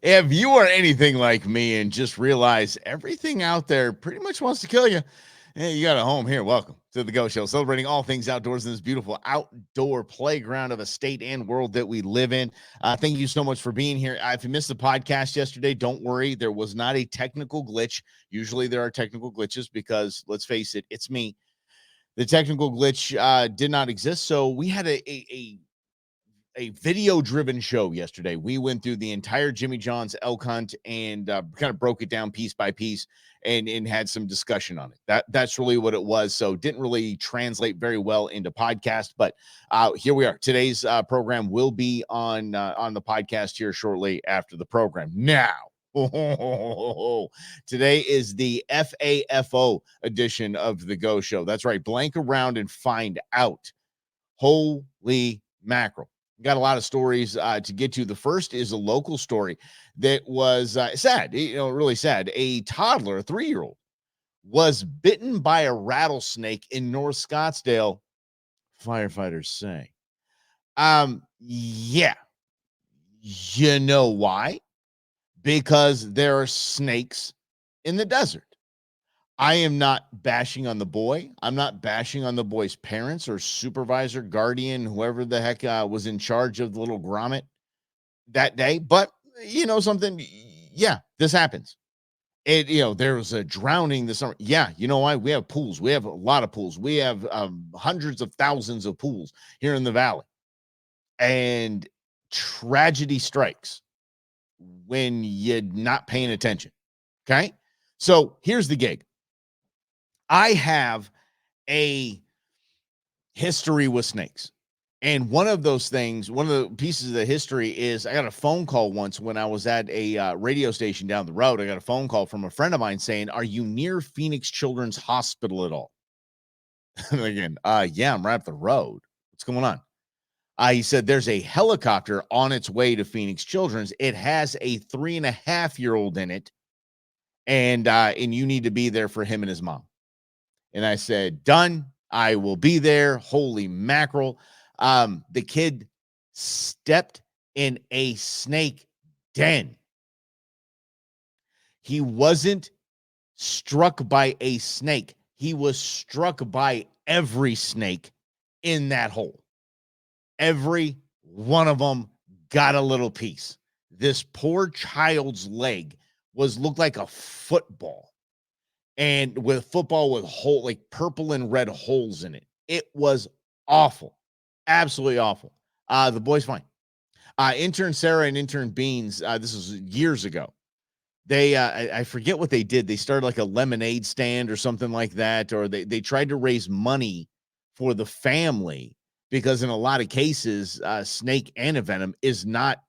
If you are anything like me and just realize everything out there pretty much wants to kill you, you got a home here. Welcome to the Go Show, celebrating all things outdoors in this beautiful outdoor playground of a state and world that we live in. Thank you so much for being here. If you missed the podcast yesterday, don't worry. There was not a technical glitch. Usually there are technical glitches because, let's face it, it's me. The technical glitch did not exist. So we had a video-driven show yesterday. We went through the entire Jimmy John's elk hunt and kind of broke it down piece by piece and had some discussion on it. That's really what it was. So didn't really translate very well into podcast, but here we are. Today's program will be on the podcast here shortly after the program. Now, today is the FAFO edition of the Go Show. That's right. Blank around and find out. Holy mackerel. Got a lot of stories to get to. The first is a local story that was sad, really sad. A toddler, a 3-year-old, was bitten by a rattlesnake in North Scottsdale, firefighters say. Yeah. You know why? Because there are snakes in the desert. I am not bashing on the boy. I'm not bashing on the boy's parents or supervisor, guardian, whoever the heck was in charge of the little grommet that day. But you know something? Yeah, this happens. There was a drowning this summer. Yeah, you know why? We have pools. We have a lot of pools. We have hundreds of thousands of pools here in the valley. And tragedy strikes when you're not paying attention. Okay? So here's the gig. I have a history with snakes. And one of those things, one of the pieces of the history is I got a phone call once when I was at a radio station down the road. I got a phone call from a friend of mine saying, "Are you near Phoenix Children's Hospital at all?" And again, yeah, I'm right up the road. What's going on? He said, "There's a helicopter on its way to Phoenix Children's. It has a 3.5-year-old in it. And you need to be there for him and his mom." And I said, "Done. I will be there." Holy mackerel. The kid stepped in a snake den. He wasn't struck by a snake. He was struck by every snake in that hole. Every one of them got a little piece. This poor child's leg looked like a football. And with football with like purple and red holes in it. It was awful. Absolutely awful. The boy's fine. Intern Sarah and intern Beans, this was years ago. They, I forget what they did. They started like a lemonade stand or something like that, or they tried to raise money for the family because in a lot of cases, snake antivenom is not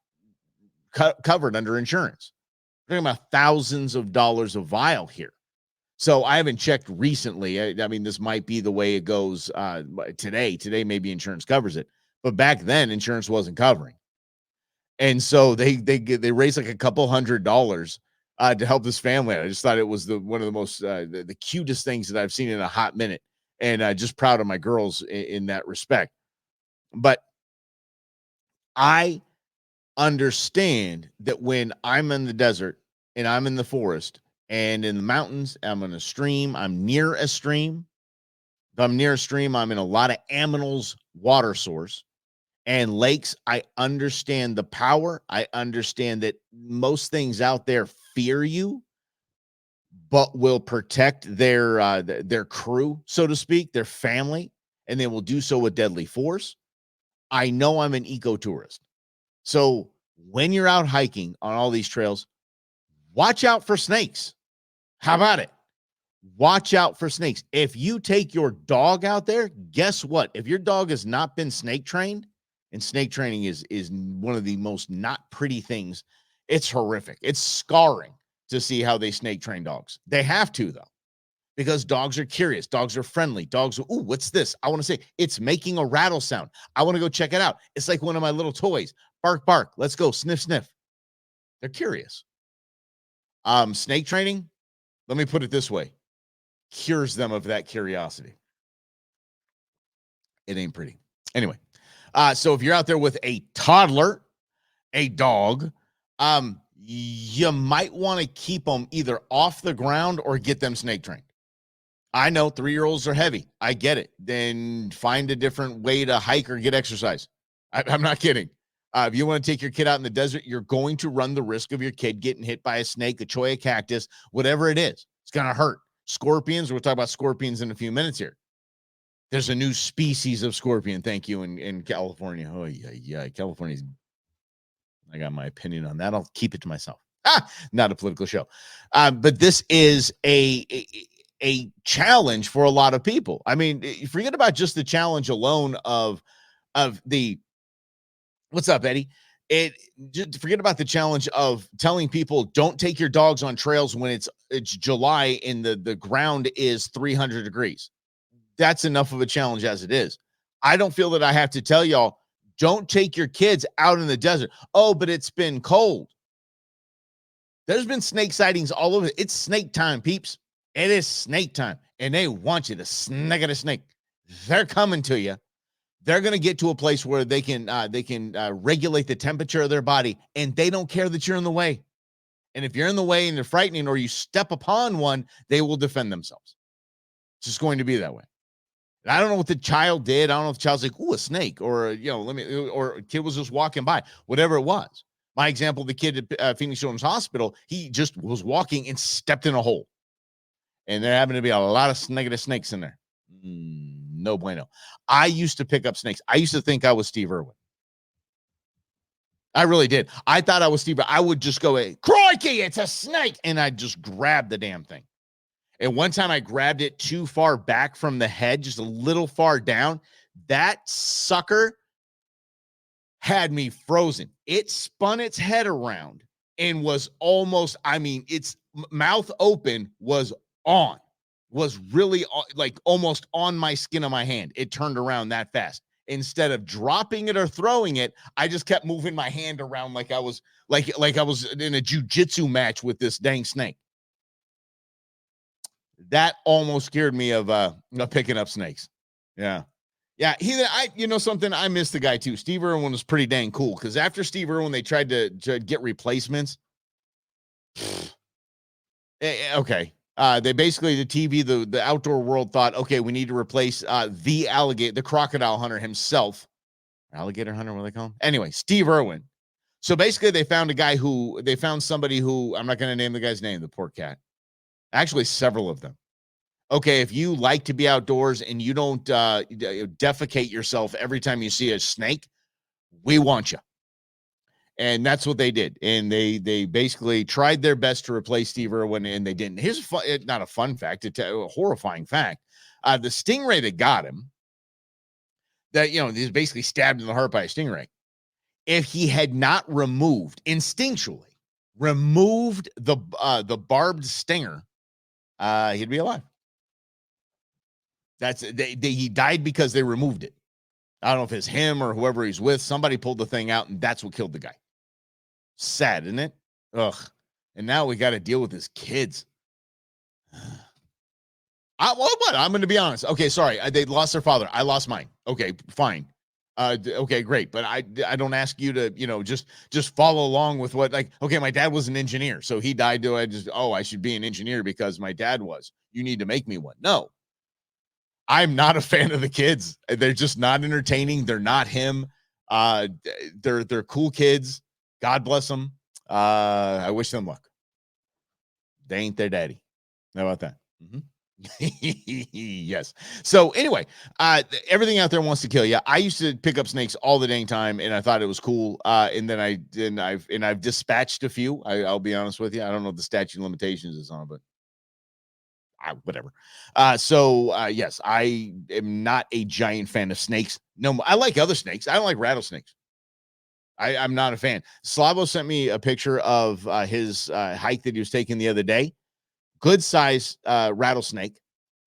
covered under insurance. We're talking about thousands of dollars a vial here. So I haven't checked recently. I mean, this might be the way it goes today. Today, maybe insurance covers it, but back then, insurance wasn't covering, and so they raised like a couple $100 to help this family. I just thought it was one of the most the cutest things that I've seen in a hot minute, and just proud of my girls in that respect. But I understand that when I'm in the desert and I'm in the forest. And in the mountains, I'm in a stream. I'm near a stream. If I'm near a stream, I'm in a lot of aminals water source. And lakes, I understand the power. I understand that most things out there fear you, but will protect their crew, so to speak, their family, and they will do so with deadly force. I know I'm an ecotourist. So when you're out hiking on all these trails, watch out for snakes. How about it? Watch out for snakes. If you take your dog out there, guess what? If your dog has not been snake trained, and snake training is one of the most not pretty things, it's horrific. It's scarring to see how they snake train dogs. They have to, though, because dogs are curious. Dogs are friendly. Dogs are, ooh, what's this? I want to say, it's making a rattle sound. I want to go check it out. It's like one of my little toys. Bark, bark. Let's go. Sniff, sniff. They're curious. Snake training, let me put it this way, cures them of that curiosity. It ain't pretty. Anyway, so if you're out there with a toddler, a dog, you might want to keep them either off the ground or get them snake trained. I know 3-year-olds are heavy. I get it. Then find a different way to hike or get exercise. I'm not kidding. If you want to take your kid out in the desert, you're going to run the risk of your kid getting hit by a snake, a cholla cactus, whatever it is. It's going to hurt. Scorpions, we'll talk about scorpions in a few minutes here. There's a new species of scorpion, thank you, in California. Oh, yeah. California's, I got my opinion on that. I'll keep it to myself. Not a political show. But this is a challenge for a lot of people. I mean, forget about just the challenge alone of the, what's up, Eddie? Just forget about the challenge of telling people don't take your dogs on trails when it's July and the ground is 300 degrees. That's enough of a challenge as it is. I don't feel that I have to tell y'all, don't take your kids out in the desert. Oh, but it's been cold. There's been snake sightings all over. It's snake time, peeps. It is snake time, and they want you to snag at a snake. They're coming to you. They're going to get to a place where they can regulate the temperature of their body, and they don't care that you're in the way. And if you're in the way and they're frightening, or you step upon one, they will defend themselves. It's just going to be that way. And I don't know what the child did. I don't know if the child's like, "Ooh, a snake," or or a kid was just walking by, whatever it was. My example, the kid at Phoenix Children's Hospital, he just was walking and stepped in a hole. And there happened to be a lot of negative snakes in there. No bueno. I used to pick up snakes. I used to think I was Steve Irwin. I really did. I thought I was Steve. I would just go, hey, crikey, it's a snake. And I'd just grab the damn thing. And one time I grabbed it too far back from the head, just a little far down. That sucker had me frozen. It spun its head around and was almost, its mouth open was really like almost on my skin of my hand. It turned around that fast. Instead of dropping it or throwing it, I just kept moving my hand around like I was like I was in a jiu-jitsu match with this dang snake. That almost scared me of picking up snakes. Yeah. You know something? I miss the guy too. Steve Irwin was pretty dang cool, because after Steve Irwin, they tried to get replacements. Okay. They basically, the TV, the outdoor world thought, okay, we need to replace the alligator, the crocodile hunter himself. Alligator hunter, what do they call him? Anyway, Steve Irwin. So basically, they found somebody who, I'm not going to name the guy's name, the poor cat. Actually, several of them. Okay, if you like to be outdoors and you don't defecate yourself every time you see a snake, we want you. And that's what they did. And they basically tried their best to replace Steve Irwin, and they didn't. Here's not a fun fact, a horrifying fact. The stingray that got him, that, he's basically stabbed in the heart by a stingray. If he had not instinctually removed the barbed stinger, he'd be alive. He died because they removed it. I don't know if it's him or whoever he's with. Somebody pulled the thing out, and that's what killed the guy. Sad, isn't it? Ugh. And now we got to deal with his kids. I'm going to be honest. Okay, sorry. They lost their father. I lost mine. Okay, fine. Okay, great. But I don't ask you to, just follow along with what, okay, my dad was an engineer, so he died. I should be an engineer because my dad was. You need to make me one. No. I'm not a fan of the kids. They're just not entertaining. They're not him. They're cool kids. God bless them. I wish them luck. They ain't their daddy. How about that? Mm-hmm. Yes. So anyway, everything out there wants to kill you. I used to pick up snakes all the dang time, and I thought it was cool. And then I've dispatched a few. I'll be honest with you. I don't know what the statute of limitations is on, but whatever. Yes, I am not a giant fan of snakes. No, I like other snakes. I don't like rattlesnakes. I'm not a fan. Slavo sent me a picture of his hike that he was taking the other day. Good size rattlesnake.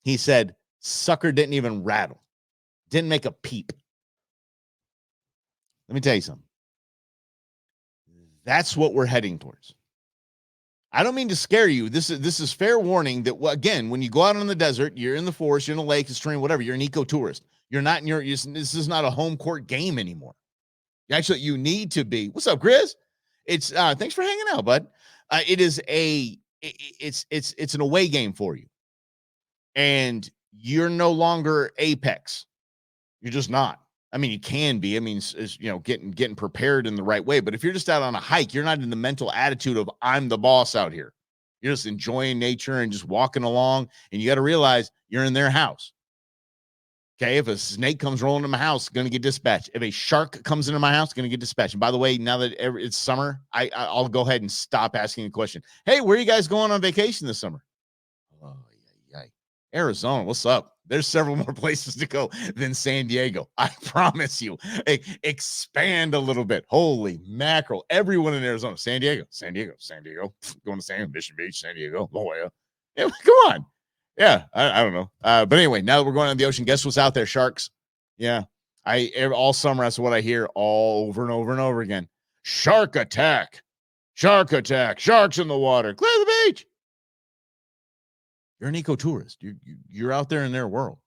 He said, sucker didn't even rattle. Didn't make a peep. Let me tell you something. That's what we're heading towards. I don't mean to scare you. This is fair warning that, again, when you go out on the desert, you're in the forest, you're in a lake, a stream, whatever, you're an eco-tourist. You're not this is not a home court game anymore. Actually, you need to be. What's up, Chris? It's thanks for hanging out, bud. It is it's an away game for you, and you're no longer apex. You're just not. I mean, you can be. I mean, it's getting prepared in the right way. But if you're just out on a hike, you're not in the mental attitude of I'm the boss out here. You're just enjoying nature and just walking along. And you got to realize you're in their house. Okay, if a snake comes rolling into my house, going to get dispatched. If a shark comes into my house, going to get dispatched. And by the way, now that it's summer, I'll go ahead and stop asking a question. Hey, where are you guys going on vacation this summer? Oh, yeah. Arizona, what's up? There's several more places to go than San Diego. I promise you. Expand a little bit. Holy mackerel. Everyone in Arizona. San Diego. Going to Mission Beach, San Diego, La Jolla. Yeah, come on. Yeah, I don't know. But anyway, now that we're going on the ocean, guess what's out there? Sharks. Yeah. All summer, that's what I hear all over and over and over again. Shark attack. Sharks in the water. Clear the beach. You're an ecotourist. You're out there in their world.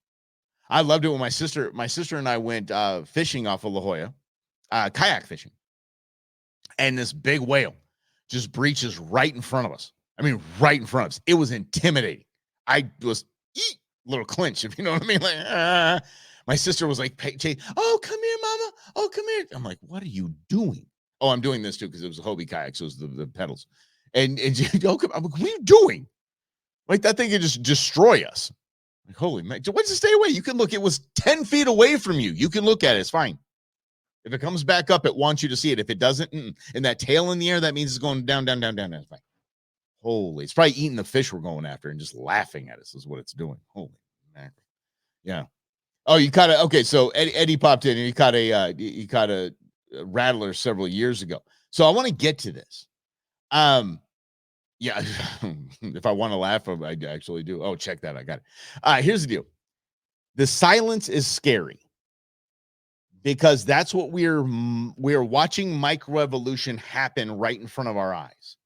I loved it when my sister and I went fishing off of La Jolla, kayak fishing, and this big whale just breaches right in front of us. I mean, right in front of us. It was intimidating. I was a little clinch, if you know what I mean. Like, my sister was like, "Oh, come here, mama. Oh, come here." I'm like, "What are you doing?" Oh, I'm doing this too because it was a Hobie kayak, so it was the pedals. And I'm like, "What are you doing?" Like that thing could just destroy us. Like, holy man, why does it stay away? You can look, it was 10 feet away from you. You can look at it, it's fine. If it comes back up, it wants you to see it. If it doesn't, and that tail in the air, that means it's going down. It's fine. Holy, it's probably eating the fish we're going after and just laughing at us is what it's doing. Holy man. Yeah. Oh, you caught a, okay, so Eddie popped in and he caught a rattler several years ago. So I want to get to this. Yeah, if I want to laugh, I actually do. Oh, check that. I got it. Here's the deal. The silence is scary because that's what we're watching microevolution happen right in front of our eyes.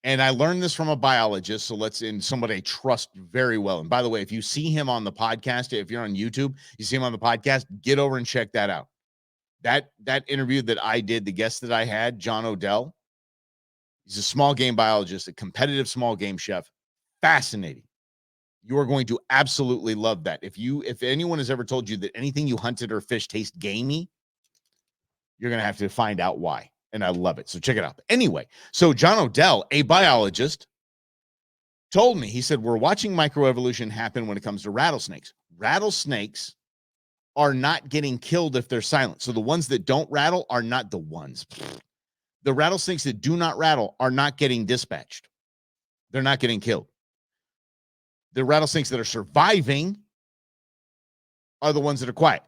And I learned this from a biologist. So somebody I trust very well. And by the way, if you see him on the podcast, if you're on YouTube, you see him on the podcast, get over and check that out. That interview that I did, the guest that I had, John Odell, he's a small game biologist, a competitive small game chef. Fascinating. You are going to absolutely love that. If anyone has ever told you that anything you hunted or fished tastes gamey, you're going to have to find out why. And I love it. So check it out. Anyway, so John Odell, a biologist, told me, he said, we're watching microevolution happen when it comes to rattlesnakes. Rattlesnakes are not getting killed if they're silent. So the ones that don't rattle are not the ones. The rattlesnakes that do not rattle are not getting dispatched. They're not getting killed. The rattlesnakes that are surviving are the ones that are quiet.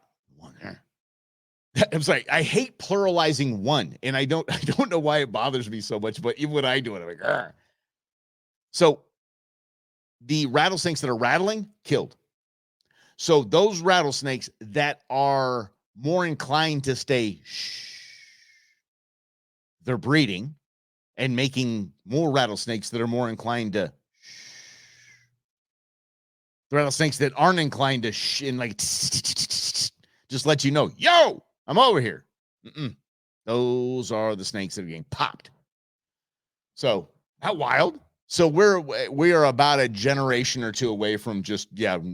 I'm sorry. I hate pluralizing one, and I don't know why it bothers me so much, but even when I do it, I'm like, argh. So the rattlesnakes that are rattling, killed. So those rattlesnakes that are more inclined to stay they're breeding and making more rattlesnakes that are more inclined to the rattlesnakes that aren't inclined to and like just let you know, yo, I'm over here. Those are the snakes that are getting popped. So how wild. So we are about a generation or two away from just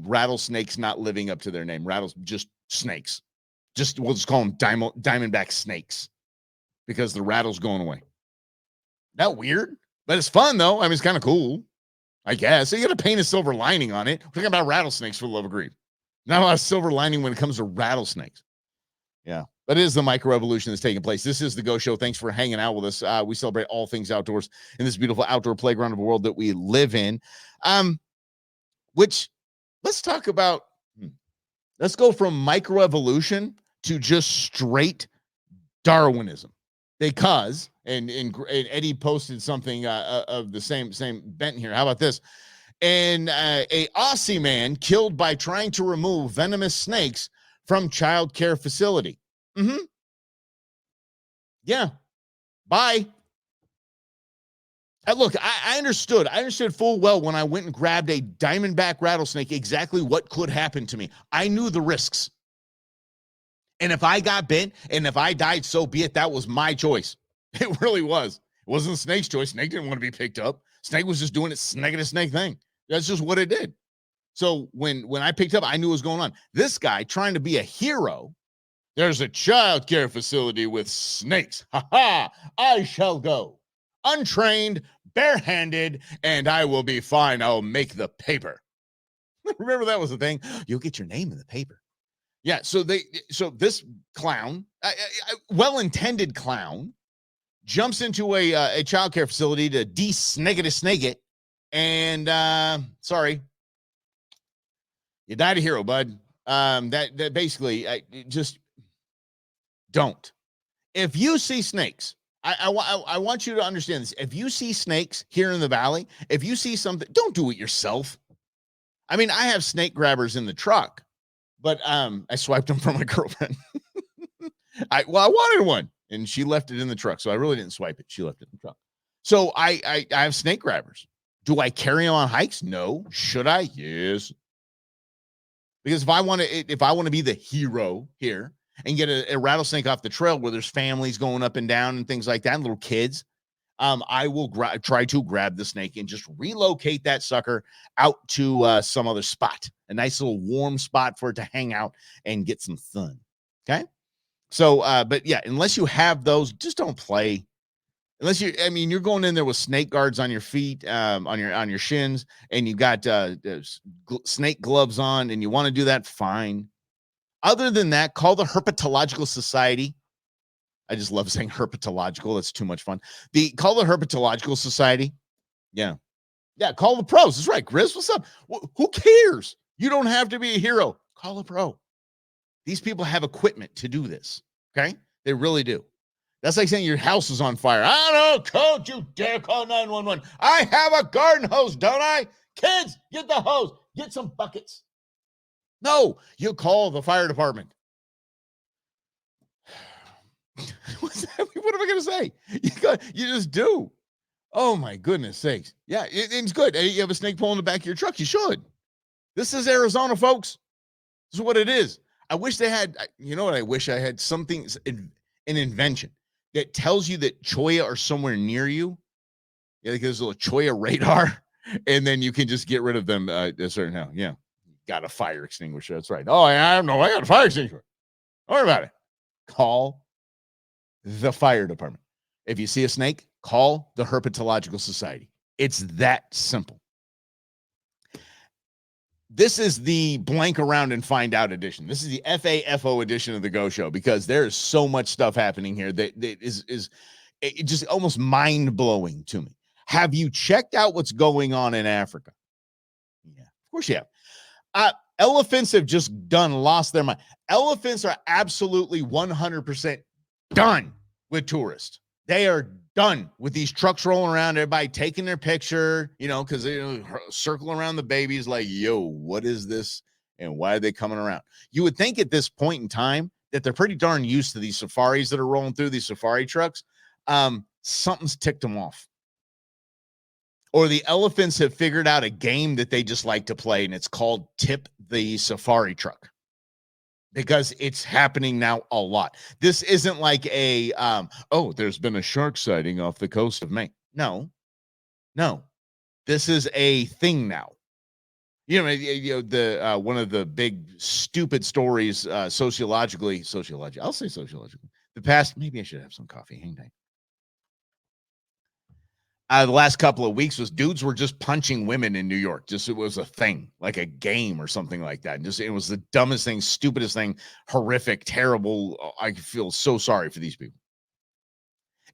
rattlesnakes not living up to their name. Just snakes. We'll just call them diamondback snakes because the rattle's going away. That weird, but it's fun though. I mean, it's kind of cool, I guess. So you got to paint a silver lining on it. We're talking about rattlesnakes, for the love of grief. Not a lot of silver lining when it comes to rattlesnakes. Yeah, but it is the microevolution that's taking place. This is the Go Show. Thanks for hanging out with us. We celebrate all things outdoors in this beautiful outdoor playground of a world that we live in. Which let's talk about. Let's go from microevolution to just straight Darwinism, because and Eddie posted something of the same bent here. How about this? And a Aussie man killed by trying to remove venomous snakes from child care facility. Yeah. Bye. Look, I understood. I understood full well when I went and grabbed a diamondback rattlesnake exactly what could happen to me. I knew the risks. And if I got bit and if I died, so be it. That was my choice. It really was. It wasn't Snake's choice. Snake didn't want to be picked up. Snake was just doing its snake thing. That's just what it did. So when I picked up, I knew what was going on. This guy trying to be a hero. There's a child care facility with snakes. Ha ha! I shall go. Untrained, barehanded, and I will be fine. I'll make the paper. Remember that was the thing? You'll get your name in the paper. Yeah, so this clown, well-intended clown, jumps into a child care facility to de-snake it, and sorry, you died a hero, bud. That basically, just don't. If you see snakes, I want you to understand this. If you see snakes here in the valley, if you see something, don't do it yourself. I mean, I have snake grabbers in the truck, but I swiped them from my girlfriend. I wanted one, and she left it in the truck, so I really didn't swipe it. She left it in the truck. So I have snake grabbers. Do I carry them on hikes? No. Should I? Yes. Because if I want to be the hero here and get a rattlesnake off the trail where there's families going up and down and things like that, and little kids, I will try to grab the snake and just relocate that sucker out to some other spot, a nice little warm spot for it to hang out and get some fun. Okay. So, but yeah, unless you have those, just don't play. Unless you're going in there with snake guards on your feet, on your shins, and you got snake gloves on, and you want to do that, fine. Other than that, call the Herpetological Society. I just love saying herpetological. That's too much fun. Call the Herpetological Society. Yeah. Call the pros. That's right. Grizz, what's up? Who cares? You don't have to be a hero. Call a pro. These people have equipment to do this. Okay. They really do. That's like saying your house is on fire. I don't know, coach. You dare call 911. I have a garden hose, don't I? Kids, get the hose. Get some buckets. No, you call the fire department. What am I going to say? You just do. Oh, my goodness sakes. Yeah, it's good. You have a snake pole in the back of your truck. You should. This is Arizona, folks. This is what it is. I wish they had, you know what I wish I had? Something, an invention that tells you that cholla are somewhere near you. Yeah, there's a little cholla radar, and then you can just get rid of them a certain how. Yeah, got a fire extinguisher. That's right. Oh, I know. I got a fire extinguisher. Don't worry about it. Call the fire department. If you see a snake, call the Herpetological Society. It's that simple. This is the blank around and find out edition. This is the FAFO edition of the Go Show, because there is so much stuff happening here that is just almost mind-blowing to me. Have you checked out what's going on in Africa? Yeah, of course you have. Elephants have just lost their mind. Elephants are absolutely 100% done with tourists. They are done with these trucks rolling around, everybody taking their picture, because they circle around the babies like, yo, what is this? And why are they coming around? You would think at this point in time that they're pretty darn used to these safaris that are rolling through, these safari trucks. Something's ticked them off. Or the elephants have figured out a game that they just like to play, and it's called Tip the Safari Truck. Because it's happening now a lot. This isn't like there's been a shark sighting off the coast of Maine. No. This is a thing now. The one of the big stupid stories sociologically. I'll say sociologically. The past, maybe I should have some coffee. Hang tight. The last couple of weeks was dudes were just punching women in New York. It was a thing, like a game or something like that. And it was the dumbest thing, stupidest thing, horrific, terrible. I feel so sorry for these people.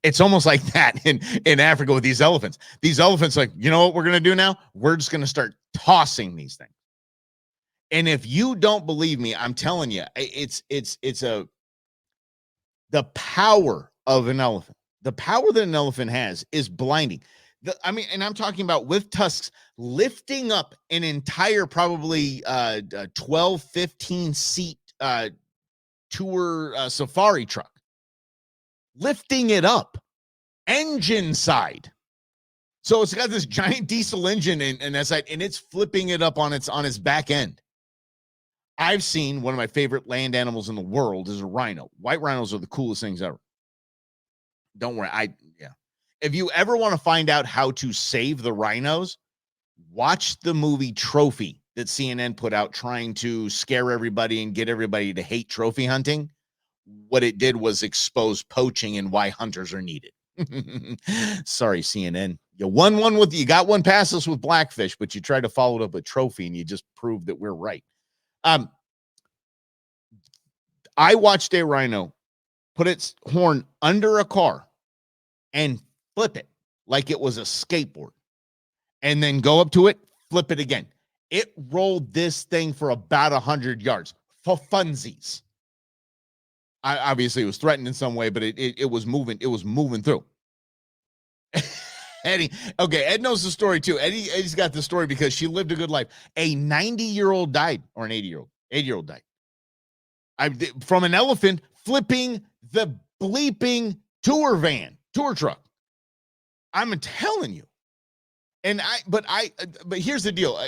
It's almost like that in Africa with these elephants. These elephants, like, you know what we're going to do now? We're just going to start tossing these things. And if you don't believe me, I'm telling you, the power of an elephant. The power that an elephant has is blinding. And I'm talking about with tusks lifting up an entire probably 12, 15 seat tour safari truck, lifting it up engine side. So it's got this giant diesel engine and that side, and it's flipping it up on its back end. I've seen one of my favorite land animals in the world is a rhino. White rhinos are the coolest things ever. Don't worry. Yeah. If you ever want to find out how to save the rhinos, watch the movie Trophy that CNN put out trying to scare everybody and get everybody to hate trophy hunting. What it did was expose poaching and why hunters are needed. Sorry, CNN. You got one past us with Blackfish, but you tried to follow it up with Trophy and you just proved that we're right. I watched a rhino put its horn under a car and flip it like it was a skateboard, and then go up to it, flip it again. It rolled this thing for about 100 yards for funsies. Obviously, it was threatened in some way, but it was moving. It was moving through. Eddie, okay, Ed knows the story too. Eddie's got the story because she lived a good life. A 90-year-old died, or an 80-year-old died. From an elephant flipping the bleeping tour truck. I'm telling you. But here's the deal.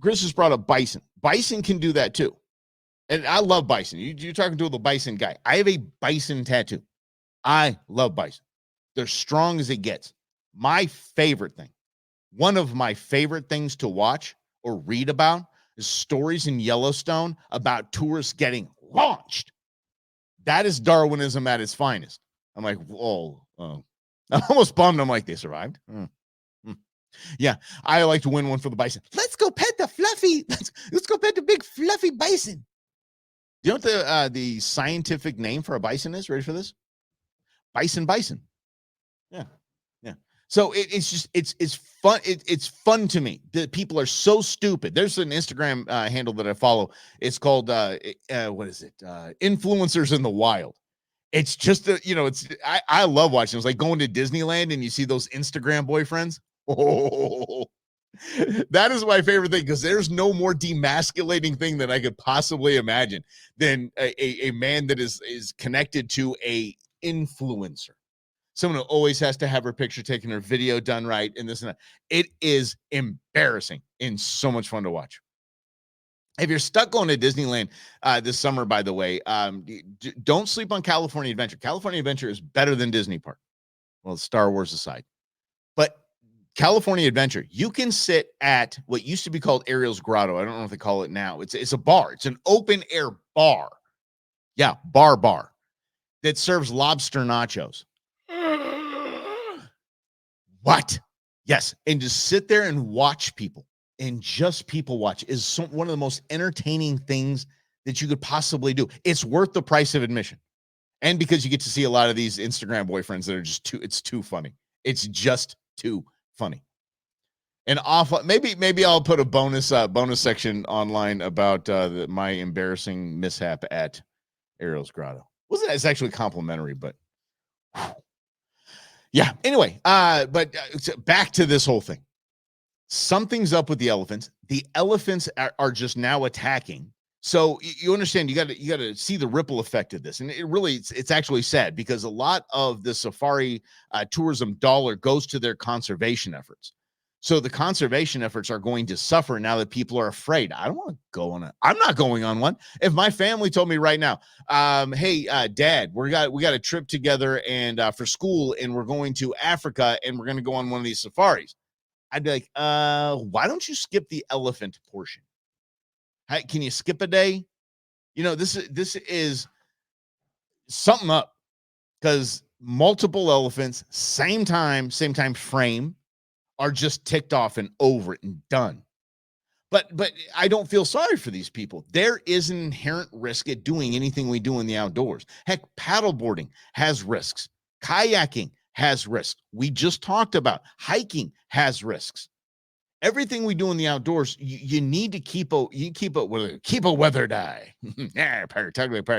Chris has brought up bison. Bison can do that too. And I love bison. You're talking to the bison guy. I have a bison tattoo. I love bison. They're strong as it gets. My favorite thing, one of my favorite things to watch or read about is stories in Yellowstone about tourists getting launched. That is Darwinism at its finest. I'm like, whoa. I'm almost bummed. I'm like, they survived. Yeah, I like to win one for the bison. Let's go pet the fluffy. Let's go pet the big fluffy bison. Do you know what the scientific name for a bison is? Ready for this? Bison. Yeah. So it's fun. It's fun to me. The people are so stupid. There's an Instagram handle that I follow. It's called what is it? Influencers in the Wild. It's just I love watching. It's like going to Disneyland and you see those Instagram boyfriends. Oh, that is my favorite thing, because there's no more demasculating thing that I could possibly imagine than a man that is connected to a influencer. Someone who always has to have her picture taken, her video done right, and this and that. It is embarrassing and so much fun to watch. If you're stuck going to Disneyland this summer, by the way, don't sleep on California Adventure. California Adventure is better than Disney Park. Well, Star Wars aside. But California Adventure, you can sit at what used to be called Ariel's Grotto. I don't know if they call it now. It's a bar. It's an open air bar. Yeah, bar that serves lobster nachos. What? Yes. And just sit there and watch people, and just people watch is one of the most entertaining things that you could possibly do. It's worth the price of admission. And because you get to see a lot of these Instagram boyfriends that are it's too funny. It's just too funny. And maybe I'll put a bonus section online about my embarrassing mishap at Ariel's Grotto. It's actually complimentary, but yeah. Anyway, but back to this whole thing. Something's up with the elephants. The elephants are just now attacking. So you understand, you got to see the ripple effect of this. And it's actually sad, because a lot of the safari tourism dollar goes to their conservation efforts. So the conservation efforts are going to suffer now that people are afraid. I don't want to go on I'm not going on one. If my family told me right now, hey, Dad, we got a trip together and for school, and we're going to Africa, and we're going to go on one of these safaris, I'd be like, why don't you skip the elephant portion? Can you skip a day? This is something up, because multiple elephants, same time frame, are just ticked off and over it and done. But I don't feel sorry for these people. There is an inherent risk at doing anything we do in the outdoors. Heck, paddleboarding has risks. Kayaking has risks. We just talked about hiking has risks. Everything we do in the outdoors, you need to keep a weather die. Yeah, pirate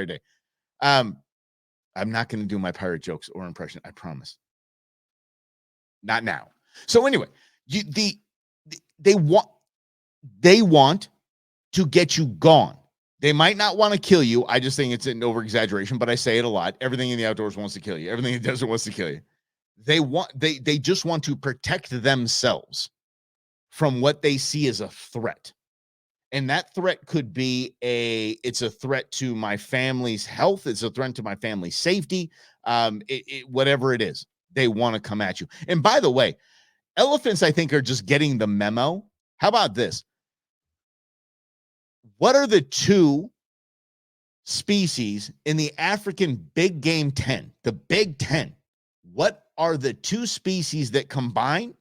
day. I'm not going to do my pirate jokes or impression. I promise. Not now. So anyway, they want to get you gone. They might not want to kill you. I just think it's an over exaggeration, but I say it a lot. Everything in the outdoors wants to kill you. Everything in the desert wants to kill you. They just want to protect themselves from what they see as a threat. And that threat could be it's a threat to my family's health. It's a threat to my family's safety. Whatever it is, they want to come at you. And by the way, elephants, I think, are just getting the memo. How about this? What are the two species in the African big game 10, the big 10? What are the two species that combine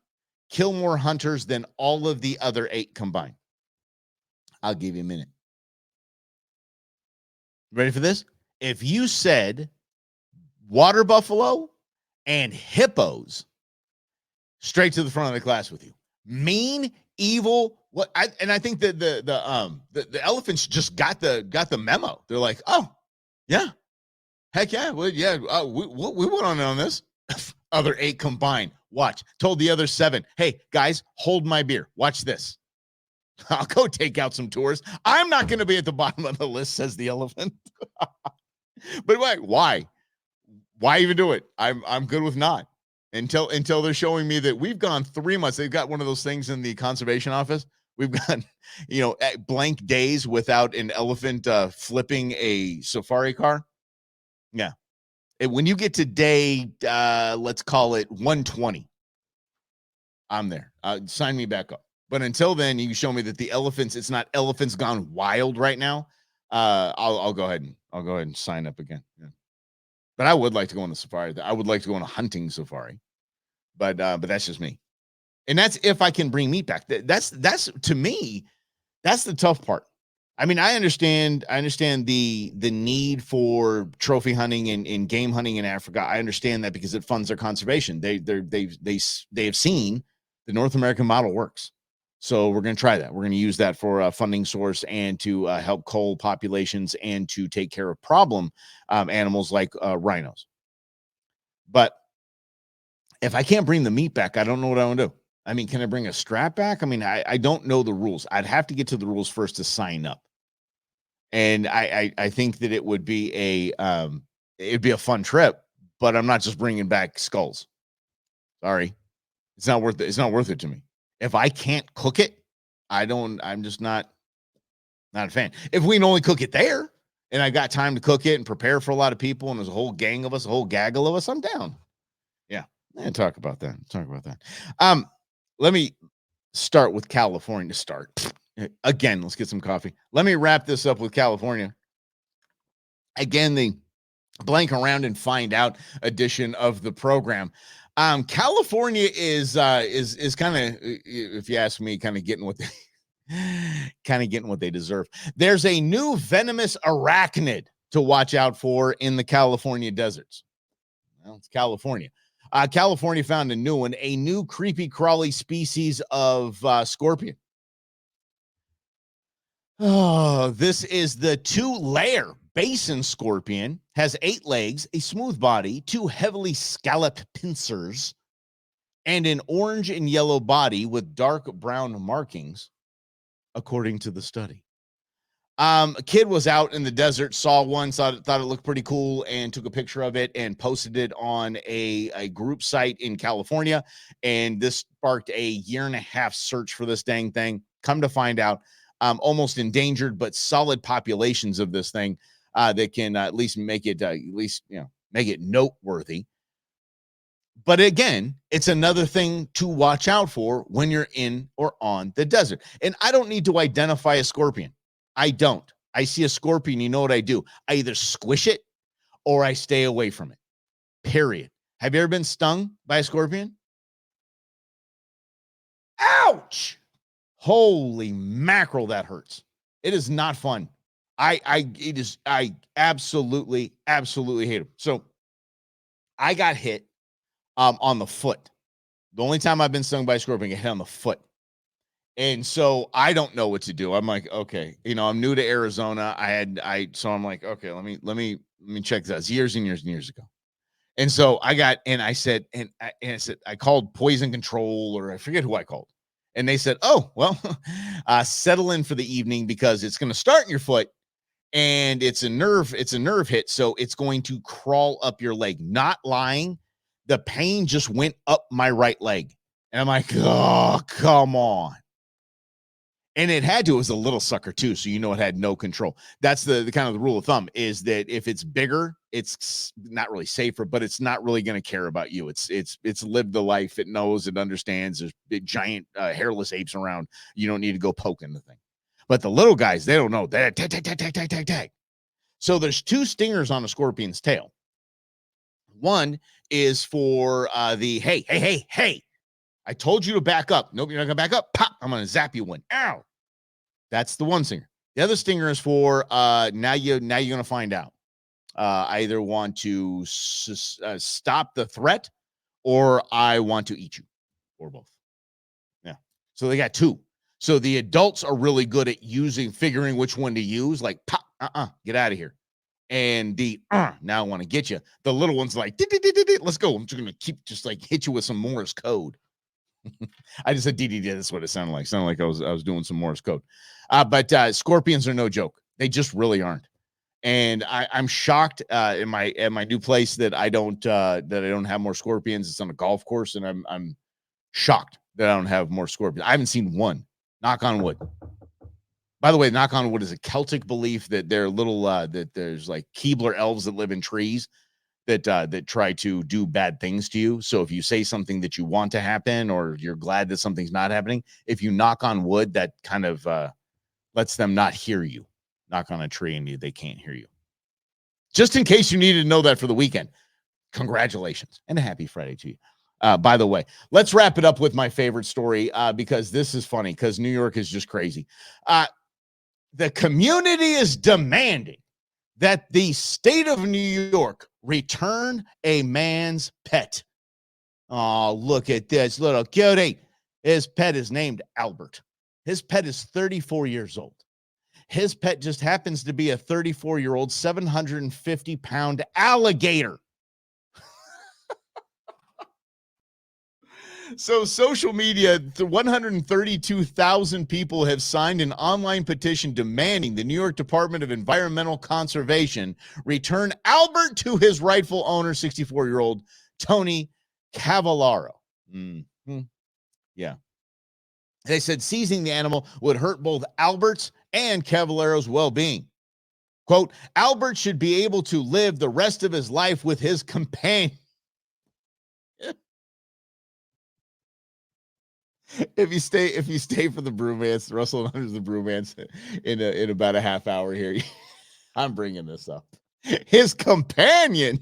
kill more hunters than all of the other 8 combined? I'll give you a minute. Ready for this? If you said water buffalo and hippos, straight to the front of the class with you. Mean, evil. I think that the elephants just got the memo. They're like, oh yeah, heck yeah, well yeah, we went on this. Other 8 combined. Watch. Told the other 7, hey guys, hold my beer. Watch this. I'll go take out some tours. I'm not going to be at the bottom of the list, says the elephant. But why? Why even do it? I'm good with not. Until they're showing me that we've gone 3 months. They've got one of those things in the conservation office. We've got, blank days without an elephant flipping a safari car. Yeah. And when you get to day, let's call it 120, I'm there. Sign me back up. But until then, you show me that the elephants, it's not elephants gone wild right now. I'll go ahead and sign up again. Yeah. But I would like to go on the safari. I would like to go on a hunting safari. But that's just me. And that's if I can bring meat back. That's to me, that's the tough part. I mean, I understand the need for trophy hunting and game hunting in Africa. I understand that because it funds their conservation. They have seen the North American model works. So we're going to try that. We're going to use that for a funding source and to help cull populations and to take care of problem animals like rhinos. But if I can't bring the meat back, I don't know what I want to do. I mean, can I bring a strap back? I mean, I don't know the rules. I'd have to get to the rules first to sign up. And I think that it would be it'd be a fun trip, but I'm not just bringing back skulls. Sorry. It's not worth it. It's not worth it to me. If I can't cook it, I'm just not a fan. If we can only cook it there and I got time to cook it and prepare for a lot of people and there's a whole gang of us, a whole gaggle of us, I'm down. Yeah. And talk about that. Let me start with California to start. Again, let's get some coffee. Let me wrap this up with California. Again, the blank around and find out edition of the program. California is kind of, if you ask me, kind of getting what they deserve. There's a new venomous arachnid to watch out for in the California deserts. Well, it's California. California found a new one, a new creepy crawly species of scorpion. Oh, this is the 2-layer basin scorpion, has 8 legs, a smooth body, 2 heavily scalloped pincers, and an orange and yellow body with dark brown markings, according to the study. A kid was out in the desert, saw one, thought it looked pretty cool, and took a picture of it and posted it on a group site in California. And this sparked a 1.5-year search for this dang thing. Come to find out, almost endangered, but solid populations of this thing that can at least make it make it noteworthy. But again, it's another thing to watch out for when you're in or on the desert. And I don't need to identify a scorpion. I don't. I see a scorpion, you know what I do? I either squish it or I stay away from it. Period. Have you ever been stung by a scorpion? Ouch! Holy mackerel, that hurts. It is not fun. I absolutely hate it. So I got hit on the foot. The only time I've been stung by a scorpion, I get hit on the foot. And so I don't know what to do. I'm like, okay, I'm new to Arizona. So I'm like, okay, let me check this out. It's years and years and years ago. And so I said, I called poison control, or I forget who I called. And they said, oh, well, settle in for the evening because it's going to start in your foot and it's a nerve hit. So it's going to crawl up your leg. Not lying. The pain just went up my right leg. And I'm like, oh, come on. And it was a little sucker too, so it had no control. That's the kind of the rule of thumb, is that if it's bigger, it's not really safer, but it's not really going to care about you. It's lived the life. It knows, it understands. There's big giant hairless apes around. You don't need to go poking the thing. But the little guys, they don't know. They tag, tag, tag, tag, tag, tag, tag. So there's 2 stingers on a scorpion's tail. One is for the hey. I told you to back up. Nope, you're not going to back up. Pop, I'm going to zap you one. Ow. That's the one stinger. The other stinger is for now you're going to find out. I either want to stop the threat, or I want to eat you, or both. Yeah. So they got 2. So the adults are really good at figuring which one to use. Like, pop, get out of here. And the now I want to get you. The little one's like, let's go. I'm just going to keep hit you with some Morse code. I just said DDD. That's what it sounded like. Sounded like I was doing some Morse code. But scorpions are no joke. They just really aren't. And I'm shocked in my new place that I don't have more scorpions. It's on a golf course, and I'm shocked that I don't have more scorpions. I haven't seen one. Knock on wood. By the way, knock on wood is a Celtic belief that they're little that there's like Keebler elves that live in trees that try to do bad things to you. So if you say something that you want to happen, or you're glad that something's not happening, if you knock on wood, that kind of lets them not hear you. Knock on a tree and they can't hear you. Just in case you needed to know that for the weekend. Congratulations and a happy Friday to you. By the way, let's wrap it up with my favorite story because this is funny, because New York is just crazy. The community is demanding that the state of New York return a man's pet. Oh, look at this little cutie. His pet is named Albert. His pet is 34 years old. His pet just happens to be a 34-year-old, 750-pound alligator. So social media, 132,000 people have signed an online petition demanding the New York Department of Environmental Conservation return Albert to his rightful owner, 64-year-old Tony Cavallaro. Mm-hmm. Yeah. They said seizing the animal would hurt both Albert's and Cavallaro's well-being. Quote, Albert should be able to live the rest of his life with his companion. If you stay for the bromance, Russell and Hunter's the bromance in about a half hour here. I'm bringing this up. His companion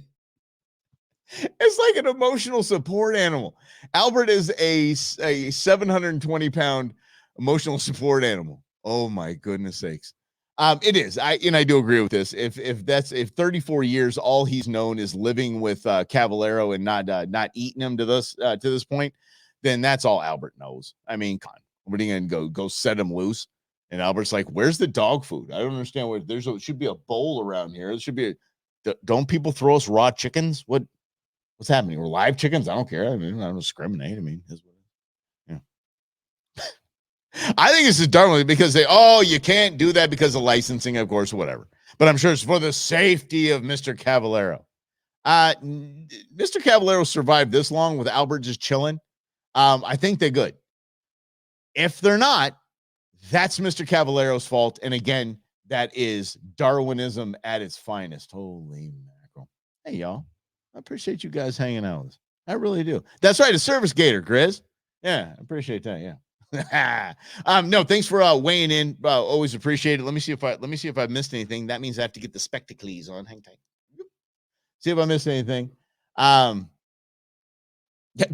is like an emotional support animal. Albert is a 720-pound emotional support animal. Oh my goodness sakes. It is. I do agree with this. If 34 years all he's known is living with Cavallaro and not eating him to this point, then that's all Albert knows. I mean, come on. What are you gonna go set him loose? And Albert's like, where's the dog food? I don't understand what should be a bowl around here. It should be don't people throw us raw chickens? What's happening? We're live chickens? I don't care. I mean, I don't discriminate. I mean, yeah. I think this is dumb because you can't do that because of licensing, of course, whatever. But I'm sure it's for the safety of Mr. Cavallaro. Mr. Cavallaro survived this long with Albert just chilling. I think they're good. If they're not, that's Mr. Cavallaro's fault. And again, that is Darwinism at its finest. Holy mackerel. Hey, y'all. I appreciate you guys hanging out with us. I really do. That's right. A service gator, Grizz. Yeah, I appreciate that. Yeah. No, thanks for weighing in. Always appreciate it. Let me see if I missed anything. That means I have to get the spectacles on. Hang tight. See if I missed anything. Yeah,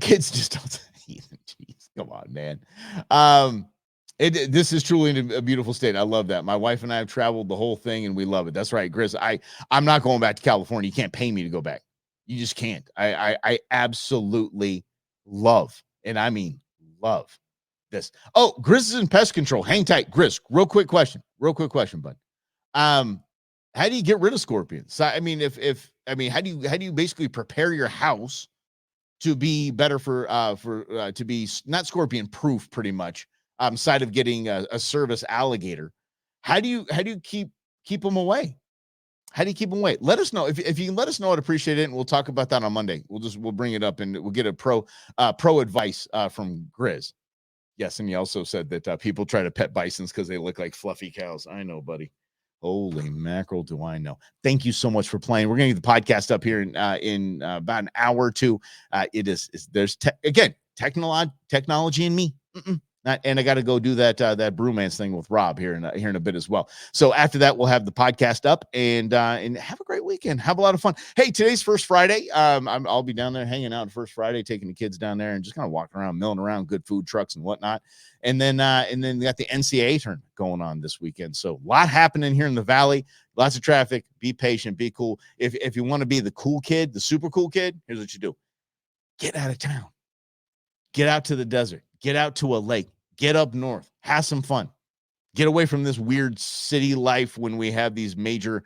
kids just don't. Jeez, come on, man. This is truly a beautiful state. I love that. My wife and I have traveled the whole thing, and we love it. That's right, Grizz. I'm not going back to California. You can't pay me to go back. You just can't. I absolutely love, and I mean love this. Oh, Grizz is in pest control. Hang tight, Grizz. Real quick question, bud. How do you get rid of scorpions? So, I mean, how do you basically prepare your house to be better to be not scorpion proof, pretty much, side of getting a service alligator? How do you keep them away? How do you keep them away? Let us know if you can let us know. I'd appreciate it, and we'll talk about that on Monday. We'll bring it up, and we'll get a pro advice from Grizz. Yes, and he also said that people try to pet bisons because they look like fluffy cows. I know, buddy. Holy mackerel, do I know? Thank you so much for playing. We're going to get the podcast up here in about an hour or two. There's technology in me. And I got to go do that bromance thing with Rob here in a bit as well. So after that, we'll have the podcast up and have a great weekend. Have a lot of fun. Hey, today's First Friday. I'll be down there hanging out on First Friday, taking the kids down there and just kind of walking around, milling around, good food trucks and whatnot. And then we got the NCAA tournament going on this weekend. So a lot happening here in the Valley. Lots of traffic. Be patient. Be cool. If you want to be the cool kid, the super cool kid, here's what you do: get out of town. Get out to the desert. Get out to a lake. Get up north. Have some fun. Get away from this weird city life when we have these major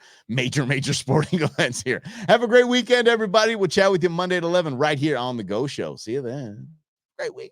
sporting events here. Have a great weekend, everybody. We'll chat with you Monday at 11 right here on The Go Show. See you then. Great week.